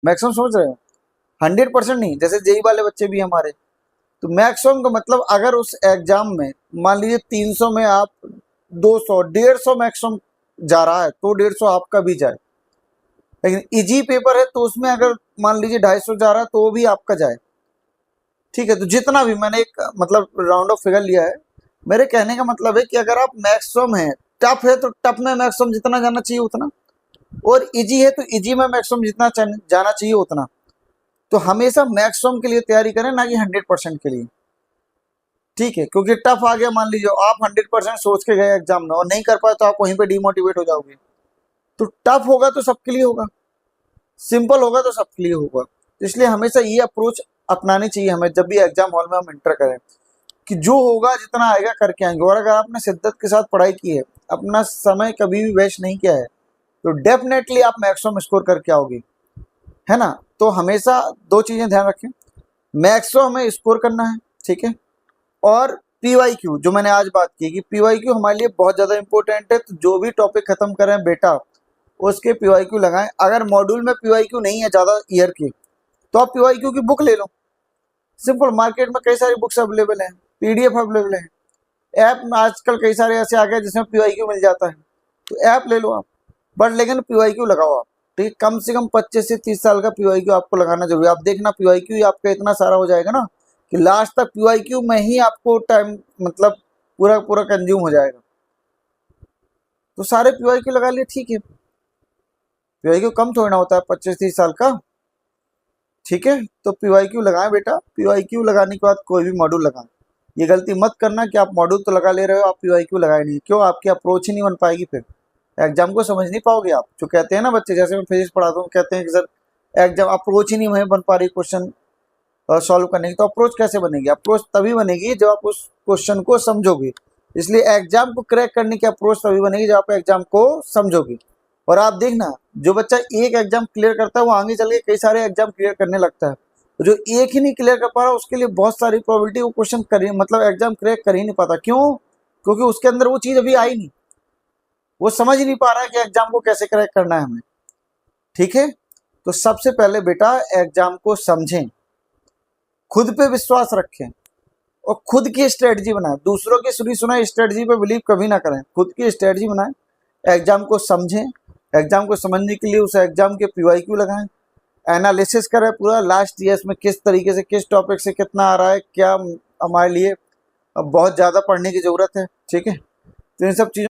Maximum समझ रहे हो, 100% नहीं, जैसे जेई वाले बच्चे भी हमारे, तो मैक्सिमम का मतलब अगर उस एग्जाम में मान लीजिए 300 में आप 200 150 मैक्सिमम जा रहा है तो 150 आपका भी जाए, लेकिन इजी पेपर है तो उसमें अगर मान लीजिए 250 जा रहा है तो वो भी आपका जाए। ठीक है, तो जितना भी मैंने एक मतलब राउंड ऑफ फिगर लिया है, मेरे कहने का मतलब है कि अगर आप मैक्सिमम है, टफ है तो टफ में मैक्सिमम जितना जाना चाहिए उतना, और इजी है तो इजी में मैक्सिमम जितना जाना चाहिए उतना। तो हमेशा मैक्सिमम के लिए तैयारी करें, ना कि 100% के लिए। ठीक है, क्योंकि टफ आ गया, मान लीजिए आप 100% सोच के गए एग्जाम में और नहीं कर पाए तो आप वहीं पे डिमोटिवेट हो जाओगे। तो टफ होगा तो सबके लिए होगा, सिंपल होगा तो सबके लिए होगा। इसलिए हमेशा ये अप्रोच अपनानी चाहिए हमें जब भी एग्जाम हॉल में हम इंटर करें, कि जो होगा जितना आएगा करके आएंगे। और अगर आपने शिद्दत के साथ पढ़ाई की है, अपना समय कभी भी वेस्ट नहीं किया है, तो डेफिनेटली आप मैक्सिमम स्कोर करके आओगे, है ना। तो हमेशा दो चीजें ध्यान रखें, मैक्सिमम हमें स्कोर करना है, ठीक है, और पीवाईक्यू जो मैंने आज बात की कि पीवाईक्यू हमारे लिए बहुत ज़्यादा इंपॉर्टेंट है। तो जो भी टॉपिक खत्म करें बेटा उसके पीवाईक्यू लगाएं। अगर मॉड्यूल में पीवाईक्यू नहीं है ज़्यादा ईयर की, तो आप पीवाईक्यू की बुक ले लो, सिंपल। मार्केट में कई सारी बुक्स अवेलेबल हैं, पीडीएफ अवेलेबल है, ऐप में आजकल कई सारे ऐसे आ गए जिसमें पीवाईक्यू मिल जाता है, तो ऐप ले लो आप, बट लेकिन पीवाईक्यू लगाओ आप। ठीक, कम से कम 25 से 30 साल का पीवाईक्यू आपको लगाना जरूरी है। आप देखना पीवाईक्यू ही आपका इतना सारा हो जाएगा ना कि लास्ट तक पीवाईक्यू में ही आपको टाइम मतलब पूरा पूरा कंज्यूम हो जाएगा। तो सारे पीवाईक्यू लगा लिए, ठीक है, पीवाईक्यू कम थोड़ा ना होता है 25-30 साल का। ठीक है, तो पीवाईक्यू लगाएं बेटा, पीवाईक्यू लगाने के बाद कोई भी मॉड्यूल लगाएं। ये गलती मत करना कि आप मॉड्यूल तो लगा ले रहे हो, आप पीवाईक्यू लगाए नहीं, क्यों, आपकी अप्रोच ही नहीं बन पाएगी, फिर एग्जाम को समझ नहीं पाओगे आप। जो कहते हैं ना बच्चे, जैसे मैं फिजिक्स पढ़ाता हूँ, कहते हैं कि सर एग्जाम अप्रोच ही नहीं वहीं बन पा रही क्वेश्चन सॉल्व करने की, तो अप्रोच कैसे बनेगी? अप्रोच तभी बनेगी जब आप उस क्वेश्चन को समझोगे। इसलिए एग्जाम को क्रैक करने की अप्रोच तभी बनेगी जब आप एग्जाम को समझोगे। और आप देखना, जो बच्चा एक एग्जाम क्लियर करता है वो आगे चल के कई सारे एग्जाम क्लियर करने लगता है। तो जो एक ही नहीं क्लियर कर पा रहा उसके लिए बहुत सारी प्रोबेबिलिटी वो क्वेश्चन कर मतलब एग्जाम क्रैक कर ही नहीं पाता। क्यों? क्योंकि उसके अंदर वो चीज़ अभी आई नहीं, वो समझ ही नहीं पा रहा है कि एग्जाम को कैसे क्रैक करना है हमें। ठीक है, तो सबसे पहले बेटा एग्जाम को समझें, खुद पे विश्वास रखें और खुद की स्ट्रेटजी बनाएं। दूसरों की सुनी सुनाई स्ट्रेटजी पे बिलीव कभी ना करें, खुद की स्ट्रेटजी बनाएं, एग्जाम को समझें, एग्जाम को समझने के लिए उस एग्जाम के पीवाईक्यू लगाएं, एनालिसिस करें पूरा लास्ट ईयर्स में किस तरीके से किस टॉपिक से कितना आ रहा है, क्या हमारे लिए बहुत ज़्यादा पढ़ने की ज़रूरत है। ठीक है, तो इन सब चीज़ों